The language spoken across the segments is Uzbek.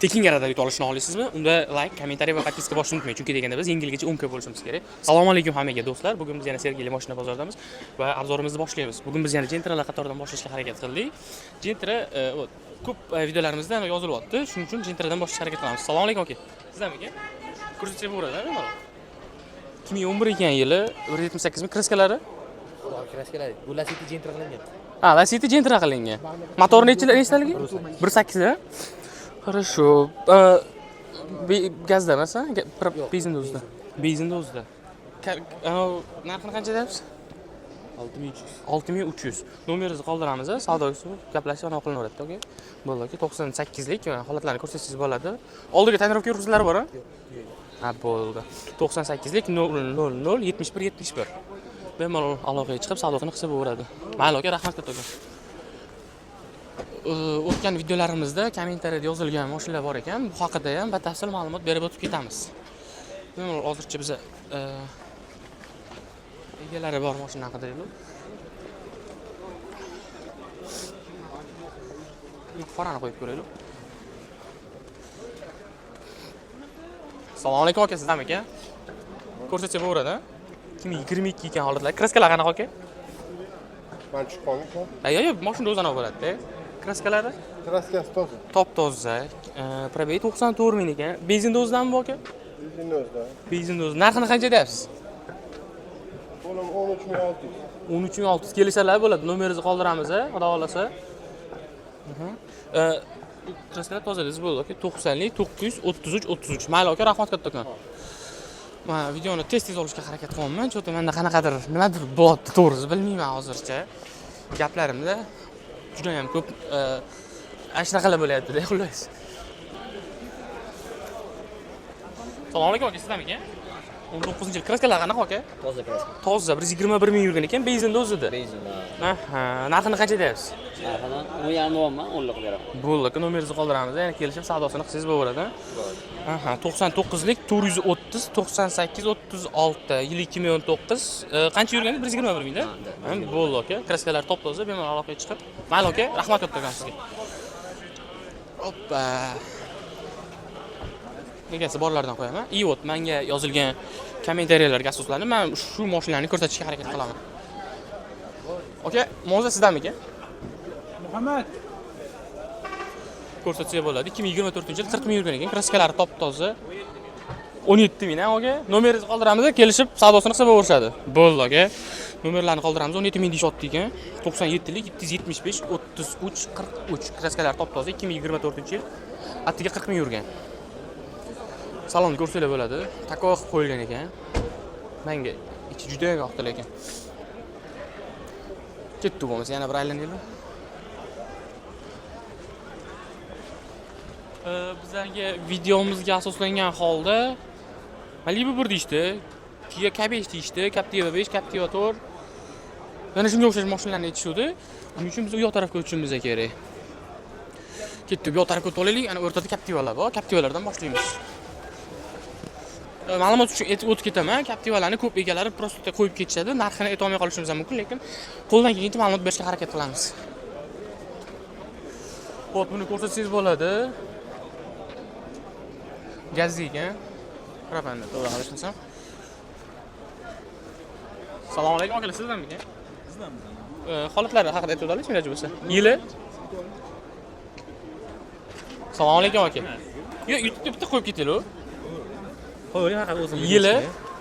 tekin yarada yut olishni xohlaysizmi? Unda like, kommentariy va podpiska bosishni unutmang. Chunki deganda biz yengilgacha 10 bo'lishimiz kerak. Assalomu alaykum hammaga do'stlar. Bugun biz yana Sergeli mashina bozoridamiz va obzorimizni boshlaymiz. Bugun biz yana Gentralar qatoridan boshlashga harakat qildik. Gentra ko'p videolarimizda yozilyapti. Shuning uchun Gentradan boshlashga harakat qilamiz. Assalomu alaykum aka. Sizlarmi aka? Ko'rsatib bo'ladi-mi? 2011 ekan yili 178 ming kraskalari. Kraskalari. Bu Lacetti Gentra qilingan. Ha, Lacetti Gentra qilingan. Motor nechtalik? 1.8 a? Хорошо. Gazda emas, benzinda o'zida. Benzinda o'zida. Narxini qancha deyapsiz? 6300. Nomeringizni qoldiramiz, savdoga gaplashib anaqa qilinaveradi, okay? Bo'ldi, 98 lik holatlarni ko'rsatsangiz bo'ladi. Oldiga tonirovka yurg'izlari bor-a? Ha, bo'ldi. 98 lik 000 71. Bemalol aloqaga chiqib savdosini qilsa bo'laveradi. Mayli aka, rahmat katta. O'tgan videolarimizda kommentariyada yozilgan mashinalar bor ekan. Bu haqida ham batafsil ma'lumot berib o'tib ketamiz. Bemalol hozircha biz egalari bor mashina haqida edi. Farani qo'yib ko'raylik. Assalomu alaykum aka, sizlarmi aka? Ko'rsatsa bo'laveradi. 2022 ekan holatlar. Kraskalar qanaqa aka? Ben çıkmadım. Yo'q, mashina o'zini bo'ladi. Kraskalari? Kraskası tozu. Top-toza. Probey 94 ming ekan. Benzinda o'zidanmi bu aka? Benzinli özde. Benzinda o'zi. Narxini qancha deyapsiz? Oğlum 13.600. 13600 kelishalar bo'ladi. Nomeringizni qoldiramiz, xudo xolasa. Kraskalar tozalash bo'ldi aka. 90 lik 933. Mayli aka, rahmat kattakon. Men videoni tez olishga harakat qilaman. Chunki menda qanaqadir nimadir bo'lyapti, to'g'risi bilmayman hozircha. Gaplarimda juda ham ko'p ashnaqalar bo'lyapti-da, xullas. Assalomu alaykum aka, sizlarmi aka? 19-yil kraskalar qanaqa aka? Toza kraska. Toza 121 ming yurgan ekan, benzinda o'zida. Benzinda. Aha, narxini qancha deyapsiz? Narxidan 10.5 o'n liq beraman. Bo'ldi aka, nomeringizni qoldiramiz, yana kelishib savdosini qilsangiz bo'laveradi. Aha, 99 lik 430 98 36 yil 2019. Qancha yurgandi? 121 mingda? Bo'ldi aka, kraskalar top-toza, bemalol aloqaga chiqib. Mayli aka, rahmat kattagan sizga. Hoppa. Egasi borlardan qo'yaman. Iyot, menga yozilgan kommentariyalarga asoslanib men shu mashinalarni ko'rsatishga harakat qilaman. Aka, Monza sizdanmi aka? Muhammed. Ko'rsatsa bo'ladi. 2024-yil 40 ming yurgan ekan. Kraskalari top-toza. 17 ming aka. Nomeringizni qoldiramiz, kelishib savdosini qilsa bo'laveradi. Bo'ldi aka. Nomerlarni qoldiramiz. 17 ming deyapti ekan. 97 lik 775 33 43. Kraskalari top-toza 2024-yil. Attiga 40 ming yurgan. Salonni ko'rsanglar bo'ladi. Takov qilib qo'yilgan ekan. Menga ichi juda ham yoqdi lekin. Ketdi bo'lmasa yana bir aylanaylik. Bizlarga videomizga asoslangan holda Malibu 1 deyishdi, Kia K5 deyishdi, Captiva 5, Captiva 4. Yana shunga o'xshash mashinalarni aytishdi. Buning uchun biz u yoq tarafga o'tishimiz kerak. Ketdi, bu yoq tarafga o'tib olaylik. Ana o'rtada Captivalar bor. Captivalardan boshlaymiz. Ma'lumot uchun o'tib ketaman. Captivalarni ko'p egalari prosta qo'yib ketishadi. Narxini aytolmay qolishimiz ham mumkin, lekin qo'ldan kelgancha ma'lumot berishga harakat qilamiz. Xo'p, buni ko'rsatsangiz bo'ladi. Gazli ekan. Propanda to'g'ri qilishmasam. Assalomu alaykum aka, sizlarmi aka? Sizlarmi? Holatlari haqida aytib o'taylikmi iloji bo'lsa? Yili? Assalomu alaykum aka. Yo'q, YouTube'da bitta qo'yib ketaylik. Qo'ying faqat o'zim. Yili?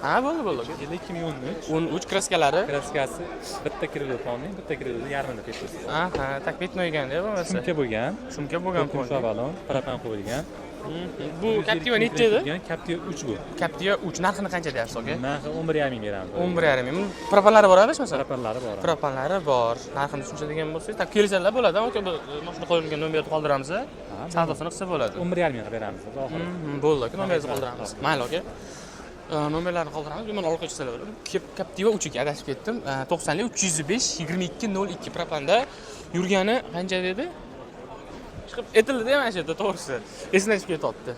Ha, bo'ldi. Yili 2013. 13 kraskalari. Kraskasi bitta krilo tomning, bitta krilo yarmini petdi. Aha, tak petno ekan-da bo'lmasa. Shumka bo'lgan. Shumka bo'lgan Shumka balon, propan qo'yilgan. Bu Captiva necha edi? Captiva 3 bu. Captiva 3 narxini qancha deyapsiz aka? Narxi 11.5 ming beramiz. 11.5 ming. Propanlari bor adashmasam? Propanlari bor. Propanlari bor. Narxini tushunadigan bo'lsangiz, tak kelishalar bo'ladi. Aka, mashina qo'yilgan nomerni qoldiramiz. Savdosini qilsa bo'ladi. 11.5 ming beramiz. Bo'ldi aka, nomeringizni qoldiramiz. Mayli aka. Nomerlarni qoldiramiz. Bemalol aloqa qilsalar bo'ladi. Captiva 3 ga adashib ketdim. 90 lik 305 2202 propanda yurgani qancha dedi? Chiqib etildi-da mana shu yerda to'g'risi. Esdan chiqib ketyapti.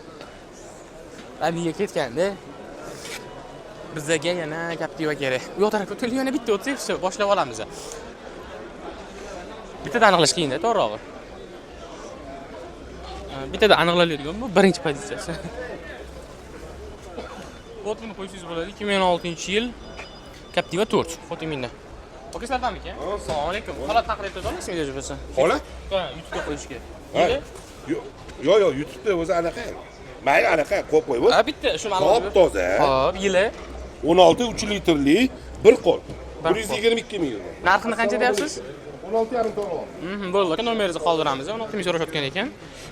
Abiga ketganda bizga yana Captiva kerak. U yoq tarafga o'tib yana bitta o'tsa, boshlab olamiz. Bittadan aniqlash qiyin-da, to'g'rirog'i. Bittada aniqlanadigan bu birinchi pozitsiyasi. Fotoni qo'ysangiz bo'ladi. 2016-yil Captiva 4 fotominda. Okazlardanmi aka? Assalomu alaykum. Holat haqida aytib olasizmi ilojim bo'lsa? Holat? Ha, YouTube'ga qo'yishga. Yo'q, YouTube'da o'zi anaqa. Mayli anaqa qo'yib qo'yib. Ha, bitta shu ma'lumot. Top toza. Hop, yili 16 3 litrli bir qo'l. 122 ming euro. narxini qancha deyapsiz? 16,5 dollar. Bo'ldi, aka nomeringizni qoldiramiz. 16 ming so'rashayotgan ekan.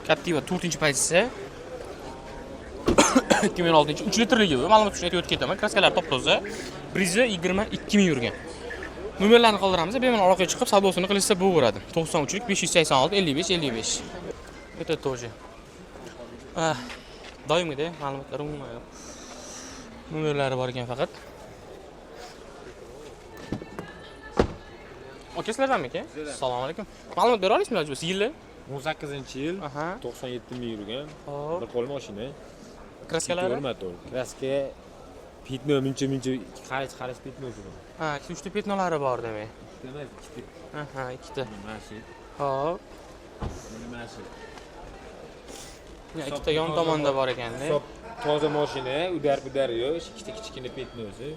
Captiva 4-pozitsiya. 2006 3 litrligi bu. Ma'lumot uchun aytib ketaman. Kraskalar top toza. Prizi 22 ming yurgan. Nomerlarni qoldiramiz. Bemalol aloqaga chiqib savdosini qilishsa bo'laveradi. 93lik 586 55 55. Это тоже. Doimgidek ma'lumotlar umuman yo'q. Nomerlari bor ekan faqat. Aka sizlardanmi aka? Assalomu alaykum. Ma'lumot bera olasizmi ilojim bo'lsa? Yili? 18-yil, Aha. 97 ming yurgan. Hop. Bir qo'l mashina. Kraskalari? Motor. Kraska pitno muncha qarish pitno shu. Ha, 2-3 ta petnolari bor demak. Demak, ikkita. Aha, ikkita. Mashi. Hop. Mashi. Ya, ikkita yon tomonda bor ekanda. Hisob toza mashina, udar yo'q, ikkita kichkina petnosi.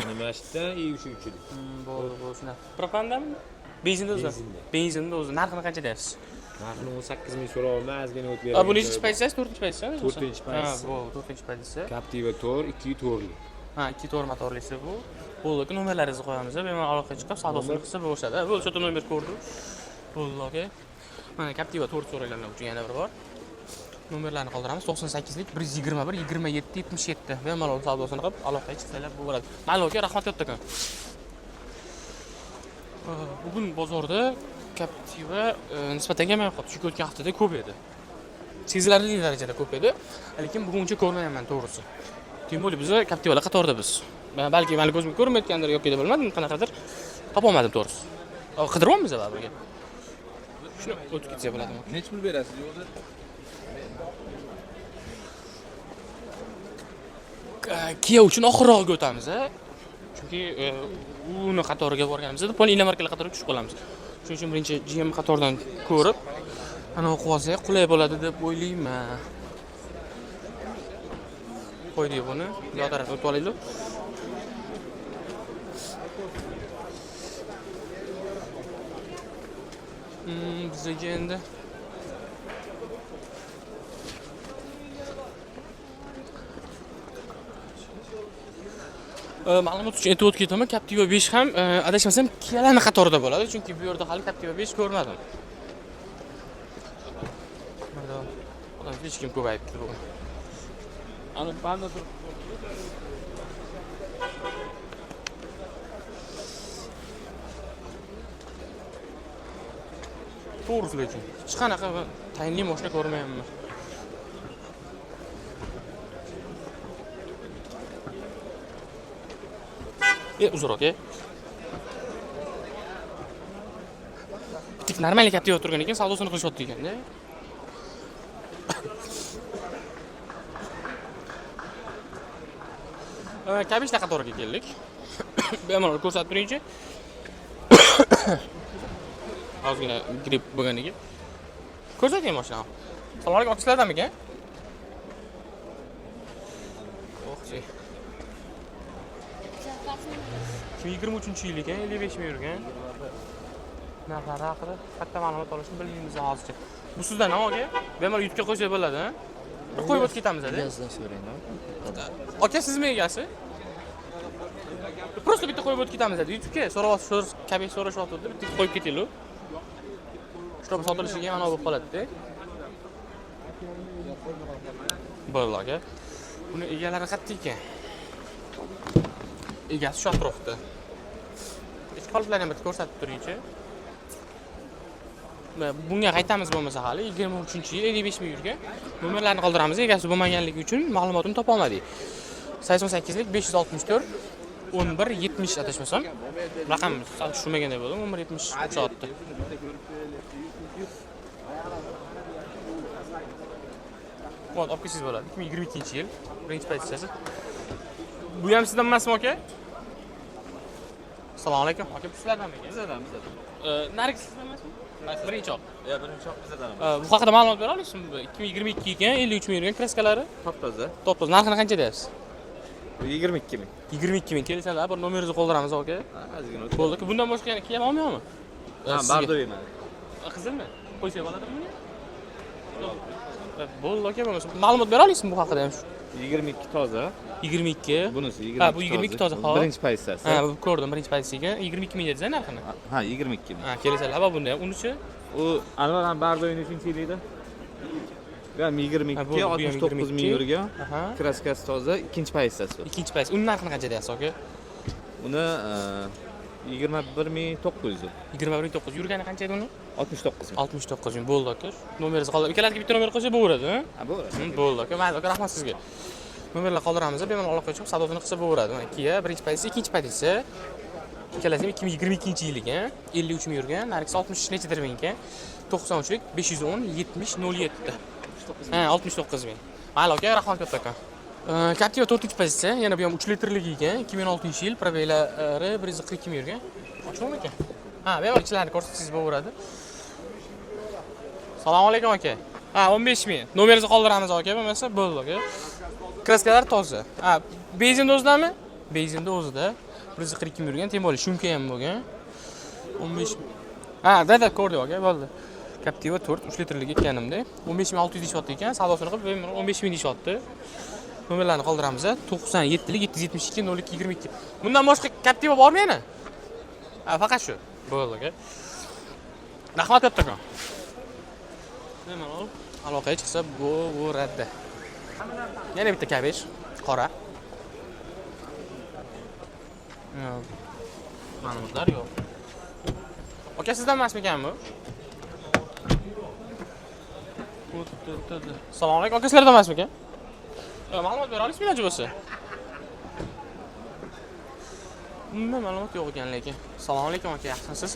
Nima ishda, shu uchidi. Bo'ldi, shuna. Propandami? Benzinda o'zi. Benzinda o'zi. Narxini qancha deyapsiz? Narxini 18 ming so'rab ozgina o'tib A, bu nechinchi pozitsiyasi? 4-pozitsiyami? 4-pozitsiya. Ha, bu 4-pozitsiya. Captiva Tour 2 to'rli. Ha, 2 to'r motorlisi bu. Bo'ldi, nomerlaringizni qo'yamiz. Bemalol aloqaga chiqib savdosini qilsa bo'ladi. Bo'ldi, shu nomer ko'rdim. Bo'ldi, aka. Mana Captiva to'r so'raganlar uchun yana bir bor. Nomerlarni qoldiramiz. 98lik 121 27 77. Bemalol savdosini qilib aloqaga chiqsalar bo'ladi. Mayli, aka, rahmat kattakan. Bugun bozorda Captiva nisbatan kamay qoldi. Chunki o'tgan haftada ko'p edi. Sezilarli darajada ko'p edi. Lekin buguncha ko'rmayman to'g'risi. Tем более biz Captivalar qatorida biz. Balki meni ko'zimga ko'rmayotgandir yoki deb bilmadim, qanaqadir topa olmadim to'g'risi. Qidiryapmiz baribir. Shuni o'tib ketsa bo'ladimi? Necha pul berasiz yo'qda? Kia uchun oxirroqga o'tamiz, chunki uni qatoriga borganimizda Polina markali qatoriga tushib qolamiz. Shuning uchun birinchi GM qatoridan ko'rib, ana o'qib olsak qulay bo'ladi deb o'ylayman. Qo'ydik buni, yo tarafga o'tib olaylik. Bizga endi ma'lumot uchun aytib o'tib ketaman, Captiva 5 ham adashmasam Kialarning qatorida bo'ladi, chunki bu yerda hali Captiva 5 ko'rmadim. Mana odam hech kim ko'payibdi bugun. Ana banda turib to'g'risi lekin hech qanaqa tayinli mashina ko'rmayapman. Uzr aka. Tik normal Captiva turgan ekan, savdosini qilishyapti ekanda. Kabishda qatoriga keldik. Bemalol ko'rsatib turingchi. Ozgina grip bo'lganiga. Ko'rsating mashinani. Assalomu alaykum, ofislaringizmi aka? O'xshi. 2023-yil ekan, 55 ming yurgan. Narxlari haqida katta ma'lumot olishni bilmaymiz hozircha. Bu sizdan aka? Bemalol YouTube'ga qo'ysak bo'ladi, ha? Qo'yib o'tib ketamiz-da. Egasidan so'rayman. Aka, sizmi egasi? Просто bitta qo'yib o'tib ketamiz dedi. YouTube'ga so'rayapsiz, kabek so'rashyapti, bitta qo'yib ketaylik. Shular sotilishiga mana bo'lib qoladi-da. Bo'ldi aka. Buni egalari qayerda ekan? Egasi shu atrofda. Ichki qoliplarni ham bitta ko'rsatib turingchi. Bunga qaytamiz bo'lmasa hali 23-yil 55 ming yurgan. Nomerlarni qoldiramiz, egasi bo'lmaganligi uchun ma'lumotini topa olmadik. 88lik 564 1170 adashmasam. Raqam tushunmagandek bo'ldim, 1170 soatda. Qod olib kelsangiz bo'ladi. 2022-yil, birinchi pozitsiyasi. Bu ham sizdan emasmi aka? Assalomu alaykum. Aka, sizlardanmi? Bizdan. Narigi sizdan emasmi? Birinchi oq. Birinchi oq bizdan. Bu haqida ma'lumot bera olasizmi? 2022 ekan, 53 ming yurgan kraskalari. Top-toza. Top-toza. Narxini qancha deyapsiz? 22 ming. 22 ming. Kelsalar, bir nomeringizni qoldiramiz, aka. Ozgina. Bo'ldi. Bundan boshqa yana kiyam olmayapmi? Ha, bardoyman. Qizilmi? Qo'ysak bo'ladimi bunga? Bo'ldi, aka. Bo'lmasa ma'lumot bera olasizmi bu haqida ham? 22 toza. 22. Bunisi 22. Ha, bu 22 toza, xo'p. Birinchi pozitsiyasi. Ha, bu ko'rdim, birinchi pozitsiyasiga 22 ming dedingiz narxini. Ha, 22 ming. Ha, kelsalar, va bunda ham unisi U Anvar ham bardoyni shuncha yilida. Bu ham 22, Ha, bu ham 69 ming 22. yurgan. Aha. Kraskasi toza, ikkinchi pozitsiyasi. Ikkinchi pozitsiya. Uning narxini qancha deyapsiz, aka? Uni 21900. 21900 yurgani qancha edi uni? 69 ming. 69 ming. Bo'ldi, aka. Nomeringizni qoldirib, ikkalasiga bitta nomer qo'ysa bo'laveradi, ha? Ha, bo'ladi. Bo'ldi, aka. Mayli, aka, rahmat sizga. Nomerlar qoldiramiz, bemalol aloqa chiqib, savdosini qilsa bo'laveradi. Mana Kia birinchi pozitsiya, ikkinchi pozitsiya. Ikkalasi ham 2022-yillik, ha? 53 ming yurgan, narxi 60 nechadir ming ekan. 93lik 510 70 07. Ha, 69 ming. Mayli, aka, rahmat katta aka. Captiva 4-pozitsiya, yana bu ham 3 litrlik ekan, 2006-yil, probeylari 142 ming yurgan. Ochmoqmi ekan? Ha, bemalol ichlarni ko'rsatsangiz bo'laveradi. Assalomu alaykum aka. Ha, 15 ming. Nomeringizni qoldiramiz aka, bo'lmasa bo'ldi aka. Kraskalar toza. Ha, benzinda o'zidami? Benzinda o'zida. 142 ming yurgan, temoli shumka ham bo'lgan. 15 ming. Ha, dada ko'rdik aka, bo'ldi. Captiva 4 3 litrlik ekanimda. 15600 deyapti ekan, savdosini qilib 15 ming deyapti. Nomerlarni qoldiramiz. 97lik 772 02 22. Bundan boshqa Captiva bormi yana? Ha, faqat shu. Bo'ldi aka. Rahmat kattakon. Bemalol aloqaga chiqsa bo'laveradi. Yana bitta kabej, qora. Ma'lumotlar yo'q. Aka, sizdan emasmi ekan bu? Assalomu alaykum. Aka, sizlardan emasmi ekan? Ma'lumot bera olasizmi iloji bo'lsa? Umuman ma'lumot yo'q ekan lekin. Assalomu alaykum aka, yaxshimisiz?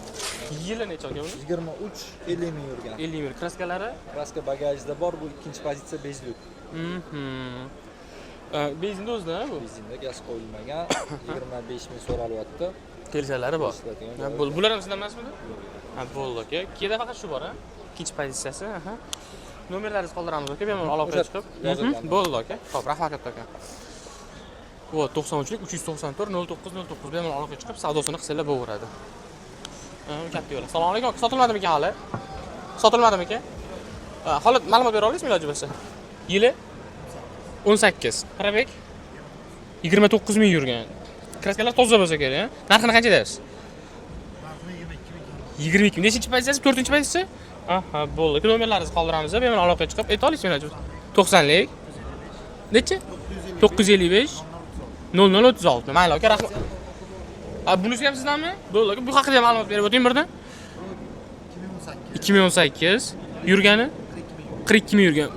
Yili necha aka buni? 23 50 ming yurgan. 50 ming. Kraskalari? Kraska bagajda bor, bu ikkinchi pozitsiya bezlyuk. Benzinda o'zida bu? Benzinda gaz qo'yilmagan, 25 ming so'ralyapti. Kelsalari bor. Ishlatgan Ha, bo'ldi. Bular ham sizdan emasmi? Ha, bo'ldi aka. Kiyada faqat shu bor, ha? Ikkinchi pozitsiyasi, aha. Nomerlaringizni qoldiramiz aka, bemalol aloqaga chiqib. Bo'ldi aka. Xo'p, rahmat katta aka. Bu 93lik 394 0909 bemalol aloqaga chiqib, savdosini qilsalar bo'laveradi. Katta yo'l. Assalomu alaykum. Sotilmadimi ekan hali? Sotilmadimi ekan? Holat ma'lumot bera olasizmi iloji bo'lsa? Yili 18. Qarabek 29 ming yurgan. Kraskalar toza bo'lsa kerak, ha? Narxini qancha deyapsiz? Narxini 22 ming. Nechinchi pozitsiyasi? 4-pozitsiya? Aha, bo'ldi. Nomerlaringizni qoldiramiz, bemalol aloqaga chiqib, ayta olasizmi iloji bo'lsa? 90lik. Necha? 955 0036. Mayli aka, rahmat. Bunisi ham sizdanmi? Bo'ldi aka. Bu haqida ham ma'lumot berib o'ting birdan. 2018 yurgani 42 ming yurgan.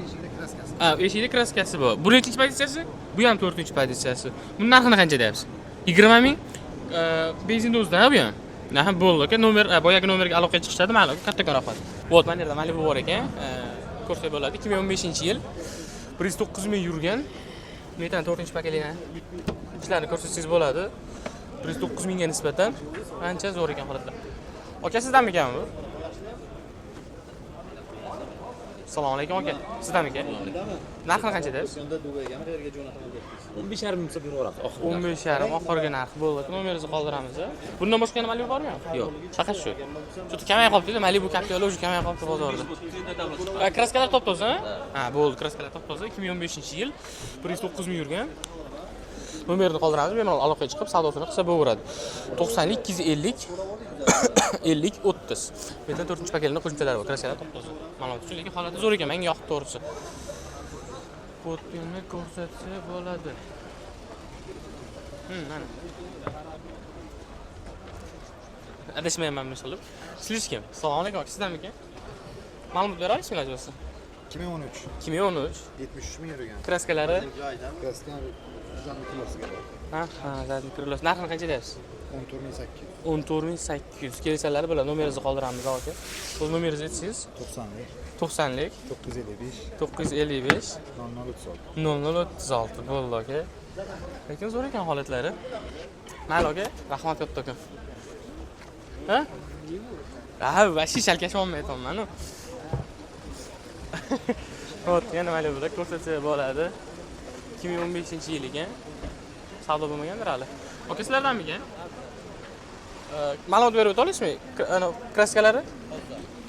Eshikda kraskasi bor. Bu nechinchi pozitsiyasi? Bu ham 4-pozitsiyasi. Buning narxini qancha deyapsiz? 20 ming. Benzinda o'zida bu ham. Aha, bo'ldi aka. Nomer, boyagi nomerga aloqaga chiqishadi. Mayli aka, kattakon rahmat. Bo't, mana yerda Malibu bor ekan. Ko'rsak bo'ladi. 2015-yil 109 ming yurgan. Metan 4-paketini ishlarni ko'rsatsangiz bo'ladi. 109 mingga nisbatan ancha zo'r ekan holatlar. Aka, sizdanmi ekan bu? Assalomu alaykum aka. Sizdanmi ekan? Narxini qancha deyapsiz? Unda Dubayga qayerga jo'nataman deyapsiz? 15,5 ming so'm beraveramiz. 15,5 oxirgi narxi bo'ldi. Nomeringizni qoldiramiz. Bundan boshqa yana Malibu bormi? Yo'q. Faqat shu. Shu kamay qolibdi-da, Malibu Captiva уже kamay qolibdi bozorda. Kraskalar top-toza, ha? Bo'ldi, kraskalar top-toza. 2015-yil 109 ming yurgan. Nomerini qoldiramiz, bemalol aloqaga chiqib, savdosini qilsa bo'laveradi. 90lik 250 50 30. Metan 4-paketini qo'shimchalari bor. Kraskalar top-toza. Ma'lumot uchun, lekin holati zo'r ekan, menga yoqdi to'g'risi. Podpinni ko'rsatsa bo'ladi. Mana. Adashmayman qilib. Sizlar kim? Assalomu alaykum, sizdanmi ekan? Ma'lumot bera olasizmi iloji bo'lsa? 2013 2013 73 ming yurgan. kraskalari. Kraska zamni kilosiga bor. Ha, zamni kilos. Narxini qancha deyapsiz? 14800. 14800. Kelsalari bilan nomeringizni qoldiramiz aka. O'z nomeringizni aytsangiz? 90lik 90lik 955 955 0036. 0036 bo'ldi aka. Lekin zo'r ekan holatlari. Mayli aka, rahmat katta aka. Ha? Ha, vashi shalkashib olmayapman. Hop, yana mana bu ko'rsatsa bo'ladi. 2015-yil ekan. Savdo bo'lmagandir hali. Oka, sizlardanmi ekan? Ma'lumot berib o'tasizmi? Ana kraskalari?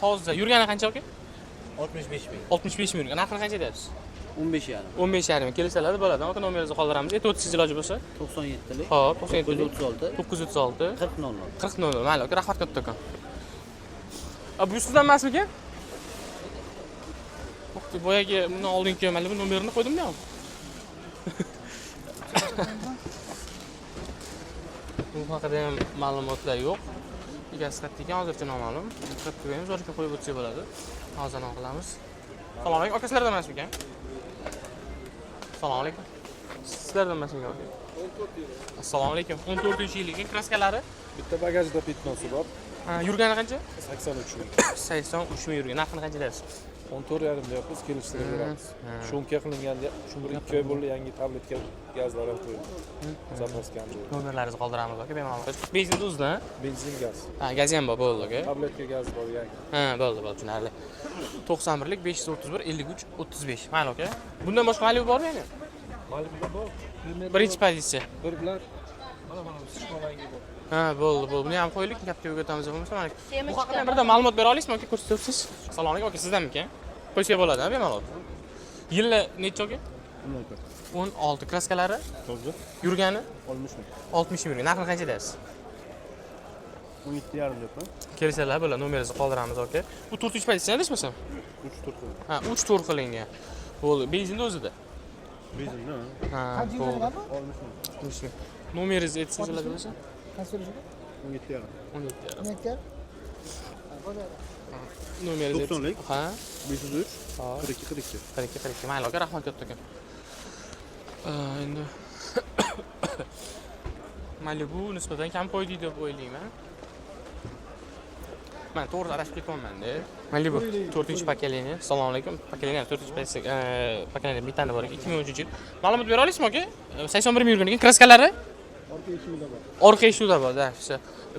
Toza. Yurgani qancha aka? 65 ming. 65 ming yurgan. Narxini qancha deyapsiz? 15 yarim. 15,5 ming. Kelsalar bo'ladi. Aka, nomeringizni qoldiramiz. 80 iloji bo'lsa. 97 lik. Xo'p, 97 936 936 40 00. 40 00. Mayli aka, rahmat kattakon. Bu sizdan emasmikan? O'qti, boyagi bundan oldingi mana bu nomerini qo'ydimmi yo'q? Bu haqida ham ma'lumotlar yo'q. Egasi qayerda ekan hozircha noma'lum. Diqqat qilganimiz orqaga qo'yib o'tsak bo'ladi. Hozir aniq qilamiz. Assalomu alaykum. Aka, sizlardan emasmikan? Assalomu alaykum. Sizlardan emasmikan aka? Assalomu alaykum. 14-yil ekan, kraskalari? Bitta bagajda pitnosi bor. Ha, yurgani qancha? 83 ming. 83 ming yurgan. Narxini qancha deyapsiz? 14,5 deyapmiz, kelishtirib beramiz. Shumka qilingan, shu 2 oy bo'ldi yangi tabletka gazlar ham qo'yildi. Zapaskani. Nomerlaringizni qoldiramiz aka, bemalol. Benzin o'zida? Benzin gaz. Ha, gaz ham bor, bo'ldi aka. Tabletka gaz bor yangi. Ha, bo'ldi, tushunarli. 91lik 531 53 35. Mayli aka. Bundan boshqa Malibu bormi yana? Malibuda bor. Birinchi pozitsiya. Bir bilan mana sichqonlangi bor. Ha, bo'ldi. Buni ham qo'ylik, katta o'tamiz bo'lmasa, mana. Bu haqida birda ma'lumot bera olasizmi aka, ko'rsatasiz? Assalomu alaykum aka, sizdanmikan? Qo'ysa bo'ladi-a, bemalol. Yili necha aka? 16. Kraskalari? To'g'ri. Yurgani? 60 ming. 60 ming. Narxini qancha deyapsiz? 17,5 deyapman. Kelsalar bo'ladi, nomeringizni qoldiramiz aka. Bu 4-chi pozitsiya adashmasam? 3 tur qildim. Ha, 3 tur qilingan. Bo'ldi. Benzinda o'zida. Benzinmi? Ha, bo'ldi. 60 ming. Nomeringizni aytsangiz bo'ladi bo'lsa? 17,5. 17. Nomeringizni 90lik? Ha, 503 ha. 42 42. 42. Mayli aka, rahmat kattakon. Endi Malibu nisbatan kam qo'ydi deb o'ylayman. Men to'g'ri adashib ketyapman-da. Malibu 4-pokoleniya. Assalomu alaykum. Pokoleniya 4-pokoleniya bittani bor ekan, 2013-yil. Ma'lumot bera olasizmi aka? 81 ming yurgan ekan. Kraskalari? Orqa eshigida bor. Orqa eshikda bor, da.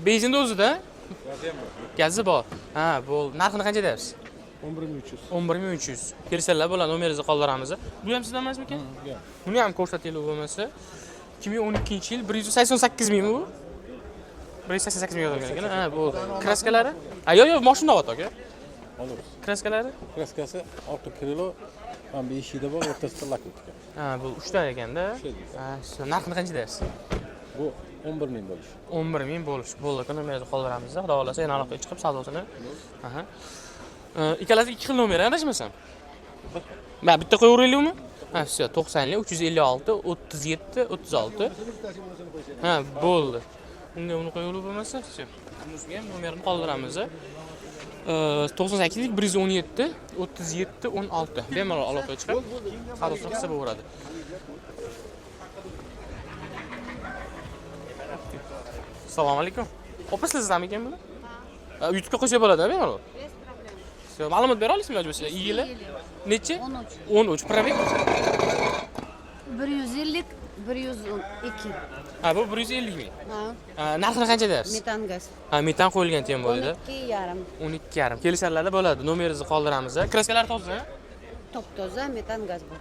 Benzinda o'zida? Gazi bor. Ha, bo'ldi. Narxini qancha deyapsiz? 11300. 11300. Kelsalar bo'ladi, nomeringizni qoldiramiz. Bu ham sizdan emasmikan? Buni ham ko'rsataylik bo'lmasa. 2012-yil 188 mingmi bu? 188 ming yozilgan ekan. Ha, bu kraskalari? Ha, yo'q, mashina bor aka. Olamiz. Kraskalari? Kraskasi orqa krilo ham eshigida bor, o'rtasida lak o'tgan. Ha, bu 3 ta ekanda. Ha, narxini qancha deyapsiz? Bu 11 ming bo'lish. 11 ming bo'lish. Bo'ldi, nomeringizni qoldiramiz. Xudo xolasa yana aloqaga chiqib savdosini. Aha. Ikkalasi 2 xil nomer, adashmasam. Ma bitta qo'yaveraylikmi? Ha, 90lik 356 37 36. Ha, bo'ldi. Unga uni qo'yib bo'lmasa, bunisiga ham nomerini qoldiramiz. 98lik 117 37 16. Bemalol aloqaga chiqib savdosini qilsa bo'laveradi. Assalomu alaykum. Opa, sizlarmi ekan bular? YouTube'ga qo'ysa bo'ladi-a, bemalol? Ma'lumot bera olasizmi iloji bo'lsa? Yili necha? 13. Probek? 150 112. Ha, bu 150 ming. Ha, Narxini qancha deyapsiz? metan gaz. Ha, metan qo'yilgan tem bo'ladi. 12,5. 12,5. Kelisharlarda bo'ladi. Nomeringizni qoldiramiz. Kraskalar toza? Top-toza metan gaz bor.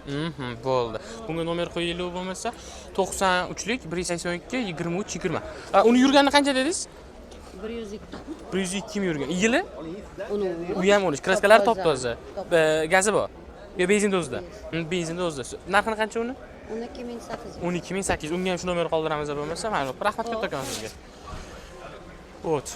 Bo'ldi. Bunga nomer qo'yaylik bo'lmasa 93lik 182 23 20. Uni yurgani qancha dedingiz? 102. 102 ming yurgan. Yili? Uni U ham o'lish. Kraskalar top-toza. Gazi bor. Yo, benzinda o'zida. Benzinda o'zida. Narxini qancha uni? 12800. 12800. Unga ham shu nomer qoldiramiz bo'lmasa, mayli. Rahmat kattakon sizga. O't.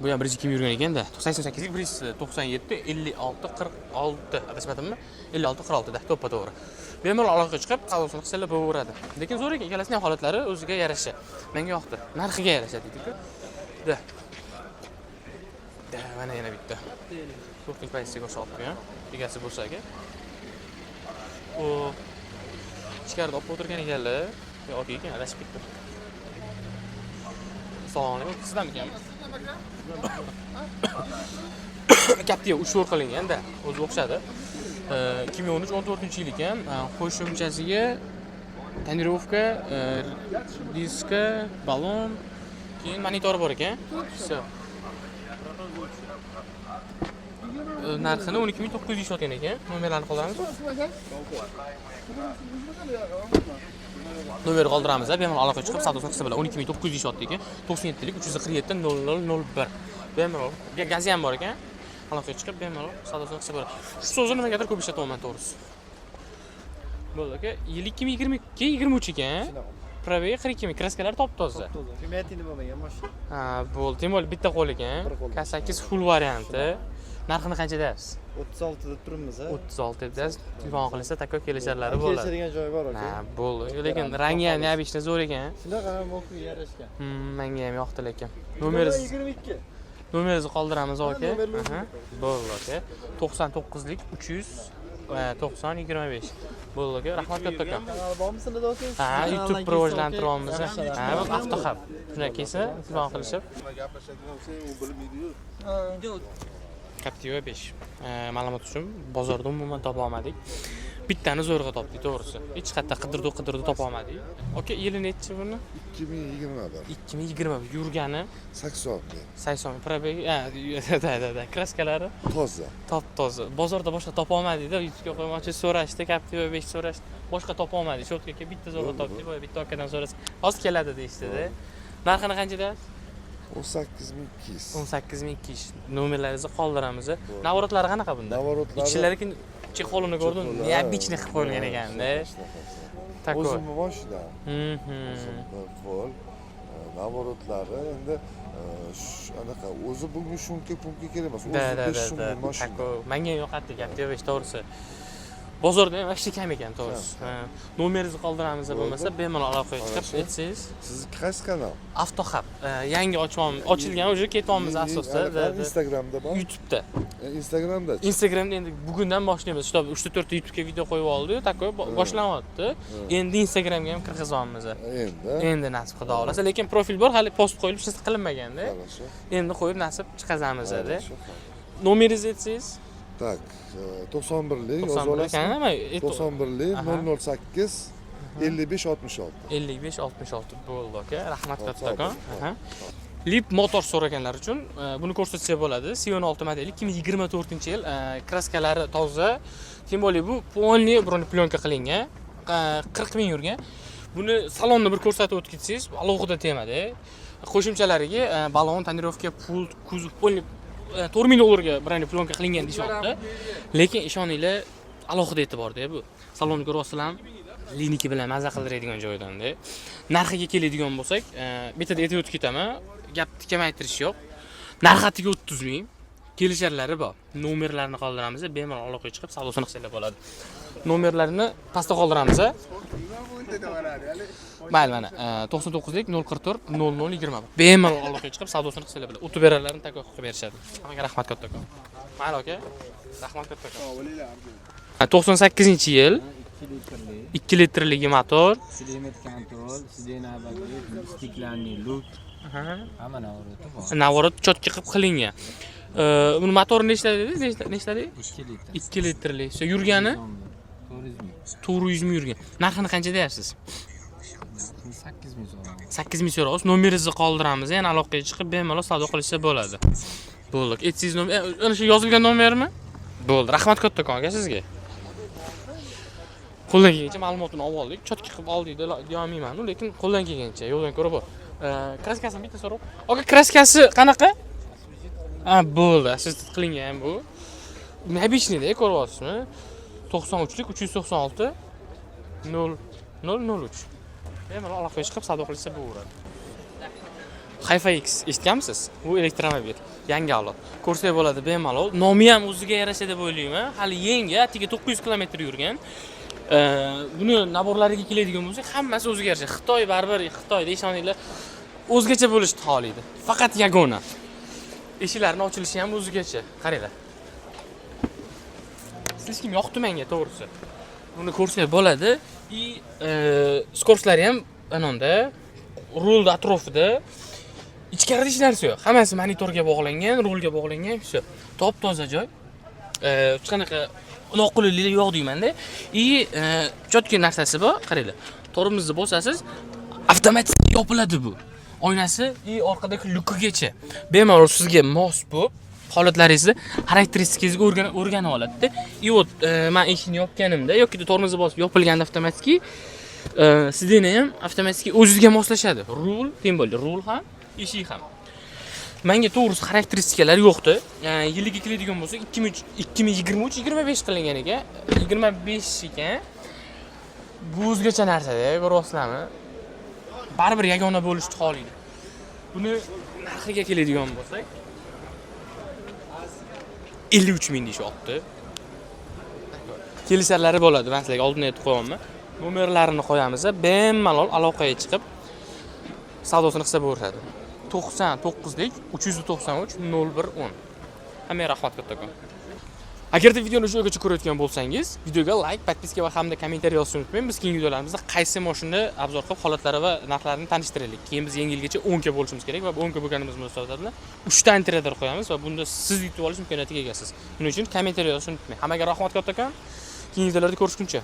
Bu ham 102 ming yurgan ekanda. 88lik 197 56 46. Adashmadimmi? 56 46 da to'ppa-to'g'ri. Bemalol aloqaga chiqib, savdosini qilsalar bo'laveradi. Lekin zo'r ekan, ikkalasining ham holatlari o'ziga yarasha. Menga yoqdi. Narxiga yarasha deydi-ku. Da. Mana yana bitta. 4-chi pozitsiyaga solib qo'ygan. Egasi bo'lsa aka. O ichkarida olib o'tirgan ekanlar. Yo'q ekan, adashib ketdi. Assalomu alaykum. Sizdanmikanmi? Katta 3 to'r qilingan-da, o'zi o'xshadi. 2013 14-yil ekan. Qo'shimchasiga tonirovka, diska, balon, keyin monitor bor ekan. Все. Narxini 12900 deyishayotgan ekan. Nomerlarni qoldiramiz. Nomer qoldiramiz, bemalol aloqaga chiqib savdosini qilsa bo'ladi. 12900 deyishyapti ekan. 97lik 347 0001. Bemalol. Gazi ham bor ekan. Aloqaga chiqib bemalol savdosini qilsa bo'ladi. Shu so'zni nimagadir ko'p ishlatyapman to'g'risi. Bo'ldi aka. Yil 2022-23 ekan. Probega 42 ming, kraskalar top-toza. Pimyatini bo'lmagan mashina. Ha, bo'ldi. Temol bitta qo'l ekan. K8 full varianti. Narxini qancha deyapsiz? 36 deb turibmiz, ha. 36 deb telefon qilsa takko kelisharlari bo'ladi. Kelishadigan joyi bor, aka. Ha, bo'ldi. Lekin rangi ham neobычно zo'r ekan. Shunaqa ham o'qiga yarashgan. Menga ham yoqdi lekin. Nomeringiz 22. nomeringizni qoldiramiz aka. nomerni Aha. Bo'ldi aka. 99lik 300 va 9025. Bo'ldi aka. Rahmat kattakon. Kanal bormi sizlarda aka? Ha, YouTube rivojlantiramiz. Ha, avtohab. Shunday kelsa, telefon qilishib gaplashadigan bo'lsang u bilmaydi-yu. Captiva 5. Ma'lumot uchun bozorda umuman topa olmadik. Bittani zo'rg'a topdik, to'g'risi. Hech qayerda qidirdi topa olmadik. Aka, yili nechi buni? 2020 2020 yurgani 80 80 probeg. Da. Kraskalari toza. top-toza. Bozorda boshqa topa olmadik-da. YouTube'ga qo'ymoqchi so'rashdi, Captiva 5 so'rashdi. Boshqa topa olmadik. Shotka aka bitta zo'rg'a topdik. Boya bitta akadan so'rasa, hozir keladi deyishdi-da. Narxini qancha deyapsiz? 18200. 18200. Nomerlaringizni qoldiramiz. Navorotlari qanaqa bunda? Navorotlari Ichilariga chexolini ko'rdim. Neobычный qilib qo'yilgan ekanda. Tako. O'zimni mashina. Qo'l. Navorotlari endi anaqa o'zi bunga shunga punga kerak emas. O'zi 5 so'mlik mashina. Tako. Menga yoqadi Captiva 5 to'g'risi. Bozorda ham vashti kam ekan to'g'risi. Nomeringizni qoldiramiz bo'lmasa, bemalol aloqaga chiqib aytsangiz. Siz qaysi kanal? Avtohab. Yangi ochilgan, уже ketyapmiz asosda. Instagramda bor. YouTube'da. Instagramda. Instagramda endi bugundan boshlaymiz. Shu 3-4 ta YouTube'ga video qo'yib oldik, tako boshlanyapti. Endi Instagramga ham kirgizamiz. Endi nasib xudo xolasa, lekin profil bor, hali post qo'yilib, hech narsa qilinmaganda. Endi qo'yib nasib chiqazamiz-da. Nomeringizni aytsangiz? Tak, 91lik yoza olasiz. 91lik 008 55 66. 55 66 bo'ldi aka. Rahmat kattakon. Lip motor so'raganlar uchun buni ko'rsatsak bo'ladi. Sion 6 model 2024-yil, kraskalari toza. Tем более bu полный broneplyonka qilingan. 40 ming yurgan. Buni salonni bir ko'rsatib o'tib ketsangiz, alohida temada. Qo'shimchalariga balon, tonirovka, pult, kuzov, полный 4 ming dollarga broneplyonka qilingan deyapti. Lekin ishoninglar, alohida e'tiborda bu. Salonni ko'ryapsizlar, liniki bilan maza qildiradigan joydan-da. Narxiga keladigan bo'lsak, bitta aytib o'tib ketaman. Gapni kamaytirish yo'q. Narxi 30 ming. Kelisharlari bor. Nomerlarini qoldiramiz, bemalol aloqaga chiqib savdosini qilsangiz bo'ladi. Nomerlarini pastda qoldiramiz. Mayli, mana 99lik 044 0020. Bemalol aloqaga chiqib savdosini qilsangiz bo'ladi. O'tiberalarni takoq qilib berishadi. Hammaga rahmat kattakon. Mayli aka. Rahmat kattakon. 98-yil 2 litrli motor. Sidemet kontrol, siden navbatli, stiklanli luk. Hamma navorati bor. Navorot chotka qilib qilingan. Buni motori nechta dedingiz? Nechtalik? 2 litr. 2 litrli. Yurgani 400 ming yurgan. Narxini qancha deyapsiz? 8 ming so'raymiz. 8 ming so'raymiz. Nomeringizni qoldiramiz, yana aloqaga chiqib bemalol savdo qilishsa bo'ladi. Bo'ldi. Aytsangiz nomer, ana shu yozilgan nomermi? Bo'ldi. Rahmat kattakon aka sizga. Qo'ldan kelgancha ma'lumotini oldik. Chotka qilib oldik deya olmayman, lekin qo'ldan kelgancha yo'ldan ko'ra bor. Kraskasini bitta so'rab. Aka, kraskasi qanaqa? Ha, bo'ldi. Siz qilingan bu. Neobычный-da, ko'ryapsizmi? 93lik 396 0003. Bemalol aloqaga chiqib savdo qilsa bo'laveradi. Hayfa X eshitganmisiz? Bu elektromobil, yangi avlod. Ko'rsak bo'ladi bemalol. Nomi ham o'ziga yarasha deb o'ylayman. Hali yangi, atiga 900 km yurgan. Buni naborlariga keladigan bo'lsak, hammasi o'ziga yarasha. Xitoy baribir Xitoyda ishoninglar o'zgacha bo'lishni xohlaydi. Faqat yagona. Eshiklarini ochilishi ham o'zigacha. Qaranglar. Hech kim yoqdi menga to'g'risi. Buni ko'rsak bo'ladi. Skorslari ham anonda, rulda atrofida. Ichkarida hech narsa yo'q. Hammasi monitorga bog'langan, rulga bog'langan, shu. Top-toza joy. Hech qanaqa noqulaylik yo'q deyman-da. Chotka narsasi bor, qaranglar. Tormozni bosasiz, avtomatik yopiladi bu. oynasi и orqadagi lukigacha bemalol sizga mos bo'lib, holatlaringizni, xarakteristikangizga o'rganib oladi-da. И вот men eshikni yopganimda yoki tormozni bosib yopilganda avtomatik sizdeni ham avtomatik o'zingizga moslashadi. Rul, tem bo'ldi, rul ham, eshik ham. Menga to'g'risi xarakteristikalar yo'qdi. Yiliga keladigan bo'lsa 2023-25 qilingan ekan. 25 ekan. Bu o'zgacha narsa-da, ko'ryapsizlarmi? Baribir yagona bo'lishni xohlaydi. Buni narxiga keladigan bo'lsak 53 ming deyapti. Kelisharlari bo'ladi. Men sizlarga oldin aytib qo'yaman. Nomerlarini qo'yamiz, bemalol aloqaga chiqib savdosini qilsa bo'laveradi. 99lik 393 0110. Hamma rahmat kattakon. Agarda videoni shu yergacha ko'rayotgan bo'lsangiz, videoga like, podpiska va hamda kommentariy yozishni unutmang. Biz keyingi videolarimizda qaysi mashinani obzor qilib, holatlari va narxlarini tanishtiraylik. Keyin biz yangi yilgacha 10 ga bo'lishimiz kerak va 10 ga bo'lganimiz munosabat bilan 3 ta trader qo'yamiz va bunda siz yutib olish imkoniyatiga egasiz. Shuning uchun kommentariy yozishni unutmang. Hammaga rahmat kattakon. Keyingi videolarda ko'rishguncha